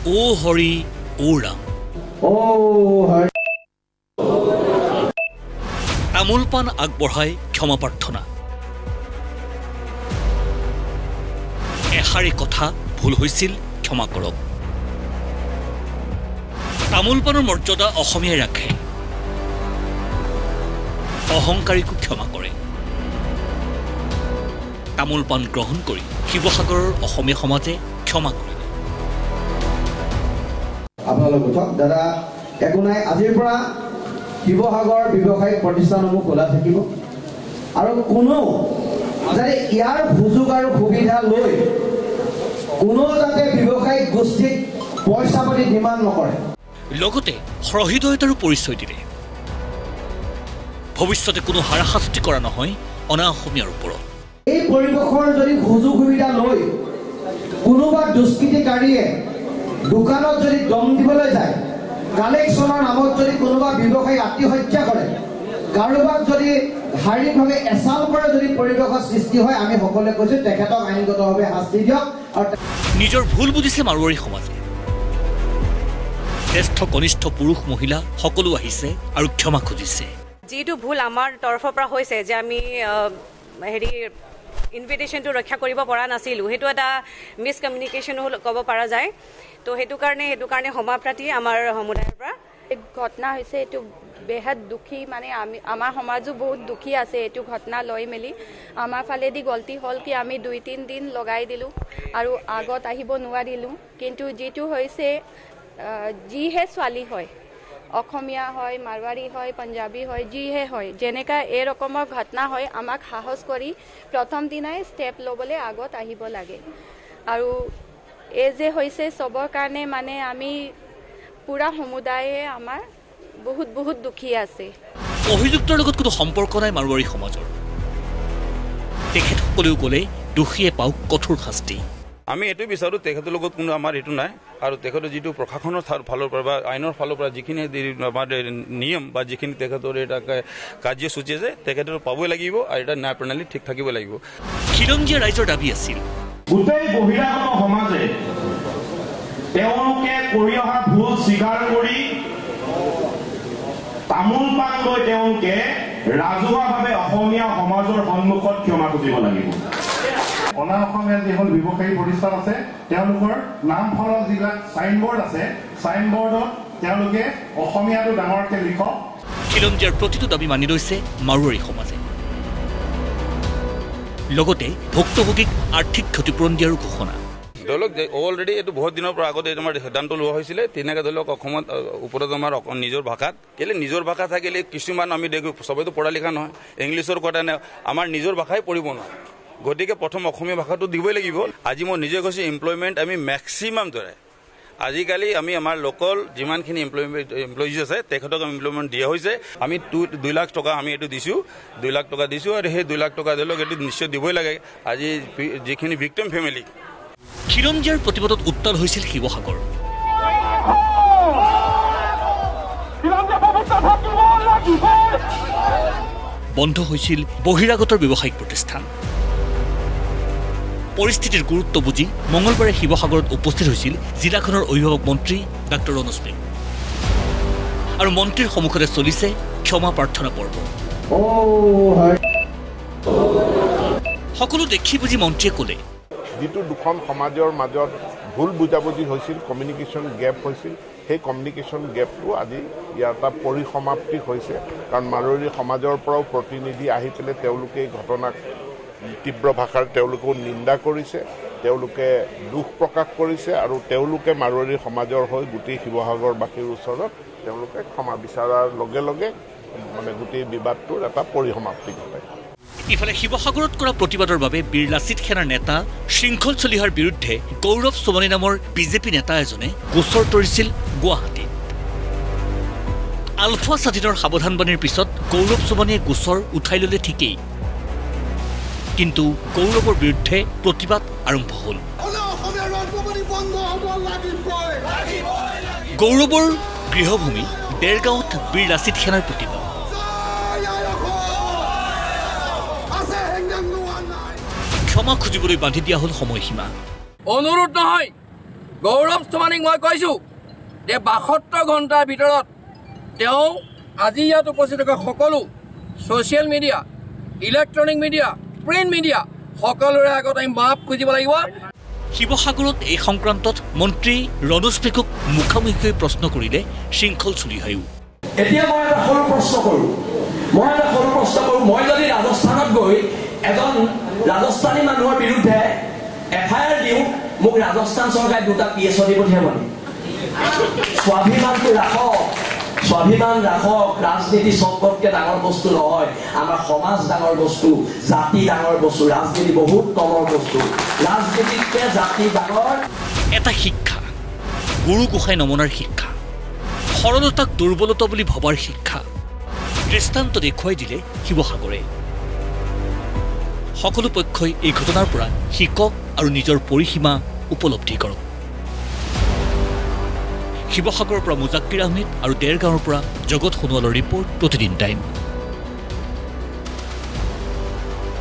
ও হৰি ও ৰাম তামোল পাণ আগবঢ়াই ক্ষমা প্ৰাৰ্থনা এষাৰি কথা ভুল হৈছিল ক্ষমা কৰক তামোল পাণৰ মৰ্যাদা অসমীয়াই ৰাখে অহংকাৰীকো ক্ষমা কৰে তামোল পাণ গ্ৰহণ কৰি শিৱসাগৰৰ অসমীয়া সমাজে ক্ষমা কৰিলে আপোনালোক উঠক দাদা একো নাই আজিৰ পৰা শিৱসাগৰ ব্যৱসায়িক প্ৰতিষ্ঠানসমূহ খোলা থাকিব আৰু কোনো যাতে ইয়াৰ সুযোগ আৰু সুবিধা লৈ কোনো যাতে ব্যৱসায়িক গোষ্ঠীক পইচা পাতি ডিমাণ্ড নকৰে লগতে সহৃদয়তাৰো পৰিচয় দিলে ভৱিষ্যতে কোনো হাৰাশাস্তি কৰা নহয় অনা অসমীয়াৰ ওপৰত এই পৰিৱেশৰ যদি সুযোগ সুবিধা লৈ কোনোবা দুষ্কৃতিকাৰীয়ে দোকানত যদি দম দিবলৈ যায় কালেকশ্যনৰ নামত যদি কোনোবা ব্যৱসায়ী আত্মহত্যা কৰে কাৰোবাক যদি শাৰীৰিকভাৱে এচাল কৰে যদি পৰিৱেশৰ সৃষ্টি হয় আমি সকলোৱে কৈছো তেখেতক আইনগতভাৱে শাস্তি দিয়ক আৰু নিজৰ ভুল বুজিছে মাৰোৱাৰী সমাজে জ্যেষ্ঠ কনিষ্ঠ পুৰুষ মহিলা সকলো আহিছে আৰু ক্ষমা খুজিছে যেটো ভুল আমাৰ তৰফৰ পৰা হৈছে যে আমি হেৰি ইনভিটেশনটো ৰক্ষা কৰিব পৰা নাছিলো হেতু এটা মিসকমিউনিকেশন ক'ব পৰা যায় তো হেতু কাৰণে সমাপ্ৰাতি আমাৰ সমুদায়ৰ পৰা এক ঘটনা হৈছে এটো বেহদ দুখী মানে আমাৰ সমাজো বহুত দুখী আছে এটো ঘটনা লৈ মেলি আমাৰ ফালেদি গলতি হল কি আমি 2-3 দিন লগাই দিলো আৰু আগত আহিব নোৱাৰিলো কিন্তু যেটো হৈছে যিহে ছোৱালী হয় অসমীয়া হয় মাৰৱাৰী হয় পাঞ্জাবী হয় যিহে হয় যেনেকা এই ৰকমৰ ঘটনা হয় আমাক সাহস কৰি প্ৰথম দিনাই ষ্টেপ ল'বলৈ আগত আহিব লাগে আৰু এই যে হৈছে সবৰ কাৰণে মানে আমি পুৰা সমুদায়ে আমাৰ বহুত দুখী আছে অভিযুক্তৰ লগত কোনো সম্পৰ্ক নাই মাৰোৱাৰী সমাজৰ তেখেতসকলেও ক'লে দোষীয়ে পাওক কঠোৰ শাস্তি আমি এটো বিচাৰো তেখেতৰ লগত কোনো আমাৰ এটো নাই আৰু তেখেতৰ যেটো প্ৰশাসনৰ ফালৰ পৰা বা আইনৰ ফালৰ পৰা যিখিনি আমাৰ নিয়ম বা যিখিনি তেখেতৰ এটা কাৰ্যসূচী আছে তেখেতৰ পাবই লাগিব আৰু এটা ন্যায় প্ৰণালী ঠিক থাকিব লাগিব খিলঞ্জীয়া ৰাইজৰ দাবী আছিল গোটেই বহিৰাগত সমাজে তেওঁলোকে কৰি অহা ভুল স্বীকাৰ কৰি তামোল পাণ লৈ তেওঁলোকে ৰাজহুৱাভাৱে অসমীয়া সমাজৰ সন্মুখত ক্ষমা খুজিব লাগিব অনা অসমীয়া যিখন ব্যৱসায়ী প্ৰতিষ্ঠান আছে তেওঁলোকৰ নাম ফলক যিবিলাক চাইনবোৰ্ড আছে চাইনবোৰ্ডত তেওঁলোকে অসমীয়াটো ডাঙৰকে লিখক খিলঞ্জীয়াৰ প্ৰতিটো দাবী মানি লৈছে মাৰোৱাৰী সমাজে লগতে ভুক্তভোগীক আৰ্থিক ক্ষতিপূৰণ দিয়াৰো ঘোষণা ধৰি লওক অলৰেডি এইটো বহুত দিনৰ পৰা আগতে আমাৰ সিদ্ধান্ত লোৱা হৈছিলে তেনেকৈ ধৰি লওক অসমত ওপৰত আমাৰ নিজৰ ভাষাত কেলে নিজৰ ভাষা থাকিলে কিছুমান আমি দেখো সবেতো পঢ়া লিখা নহয় ইংলিছৰ কথা আমাৰ নিজৰ ভাষাই পঢ়িব নোৱাৰে গতিকে প্ৰথম অসমীয়া ভাষাটো দিবই লাগিব আজি মই নিজে কৈছোঁ এমপ্লয়মেণ্ট আমি মেক্সিমাম ধৰে আজিকালি আমি আমাৰ লোকেল যিমানখিনি এমপ্লয়িজ আছে তেখেতক এমপ্লয়মেণ্ট দিয়া হৈছে আমি 2 লাখ টকা আমি এইটো দিছোঁ 2 লাখ টকা দিছোঁ আৰু সেই 2 লাখ টকা ধৰি লওক এইটো নিশ্চয় দিবই লাগে আজি যিখিনি ভিক্টিম ফেমিলি খিলঞ্জীয়াৰ প্ৰতিবাদত উত্তাল হৈছিল শিৱসাগৰ বন্ধ হৈছিল বহিৰাগতৰ ব্যৱসায়িক প্ৰতিষ্ঠান পৰিস্থিতিৰ গুৰুত্ব বুজি মঙলবাৰে শিৱসাগৰত উপস্থিত হৈছিল জিলাখনৰ অভিভাৱক মন্ত্ৰী ডাঃ ৰণোজ পেগু আৰু মন্ত্ৰীৰ সন্মুখতে চলিছে ক্ষমা প্ৰাৰ্থনা পৰ্ব সকলো দেখি বুজি মন্ত্ৰীয়ে ক'লে যেটো দুখন সমাজৰ মাজত ভুল বুজাবুজি হৈছিল কমিউনিকেশ্যন গেপ হৈছিল সেই কমিউনিকেশ্যন গেপটো আজি ইয়াৰ এটা পৰিসমাপ্তি হৈছে কাৰণ মাৰোৱাৰী সমাজৰ পৰাও প্ৰতিনিধি আহি পেলাই তেওঁলোকে এই ঘটনাক তীব্ৰ ভাষাৰ তেওঁলোকেও নিন্দা কৰিছে তেওঁলোকে দুখ প্ৰকাশ কৰিছে আৰু তেওঁলোকে মাৰোৱাৰী সমাজৰ হৈ গোটেই শিৱসাগৰবাসীৰ ওচৰত তেওঁলোকে ক্ষমা বিচাৰাৰ লগে লগে মানে গোটেই বিবাদটোৰ এটা পৰিসমাপ্তি ঘটায় ইফালে শিৱসাগৰত কৰা প্ৰতিবাদৰ বাবে বীৰ লাচিত সেনাৰ নেতা শৃংখল চলিহাৰ বিৰুদ্ধে গৌৰৱ সোমানী নামৰ বিজেপি নেতা এজনে গোচৰ তৰিছিল গুৱাহাটীত আলফা স্বাধীনৰ সাৱধানবাণীৰ পিছত গৌৰৱ সোমানীয়ে গোচৰ উঠাই ল'লে ঠিকেই কিন্তু গৌৰৱৰ বিৰুদ্ধে প্ৰতিবাদ আৰম্ভ হ'ল গৌৰৱৰ গৃহভূমি দেৰগাঁৱত বীৰ লাচিত সেনাৰ প্ৰতিবাদ ক্ষমা খুজিবলৈ বান্ধি দিয়া হ'ল সময়সীমা অনুৰোধ নহয় গৌৰৱ স্তমানিক মই কৈছোঁ যে 72 ঘণ্টাৰ ভিতৰত তেওঁ আজি ইয়াত উপস্থিত থকা সকলো social media, electronic media, print media সকলোৰে আগত আমি মাপ খুজিব লাগিব। শিৱসাগৰত এই সংক্ৰান্তত মন্ত্ৰী ৰণোজ পেগুক মুখামুখিকৈ প্ৰশ্ন কৰিলে শৃংখল চুলিহায়ো। এতিয়া মই এটা সৰু প্ৰশ্ন কৰোঁ, মই যদি ৰাজস্থানত গৈ এজন ৰাজস্থানী মানুহৰ বিৰুদ্ধে FIR দিওঁ, মোক ৰাজস্থান চৰকাৰে 2টা PSO দি পঠিয়াব নেকি? স্বাভিমানটো ৰাখক। ৰাজনীতি চবতকৈ ডাঙৰ বস্তু নহয়, আমাৰ সমাজ ডাঙৰ বস্তু, জাতি ডাঙৰ বস্তু, ৰাজনীতি বহুত তলৰ বস্তু। ৰাজনীতিতকৈ জাতি ডাঙৰ। এটা শিক্ষা, গুৰু গোসাঁই নমনাৰ শিক্ষা, সৰলতাক দুৰ্বলতা বুলি ভবাৰ শিক্ষা, দৃষ্টান্ত দেখুৱাই দিলে শিৱসাগৰে। সকলো পক্ষই এই ঘটনাৰ পৰা শিকক আৰু নিজৰ পৰিসীমা উপলব্ধি কৰক। শিৱসাগৰৰ পৰা মুজাক্কিৰ আহমেদ আৰু দেৰগাঁৱৰ পৰা জগত সোণোৱালৰ ৰিপৰ্ট, প্ৰতিদিন টাইম।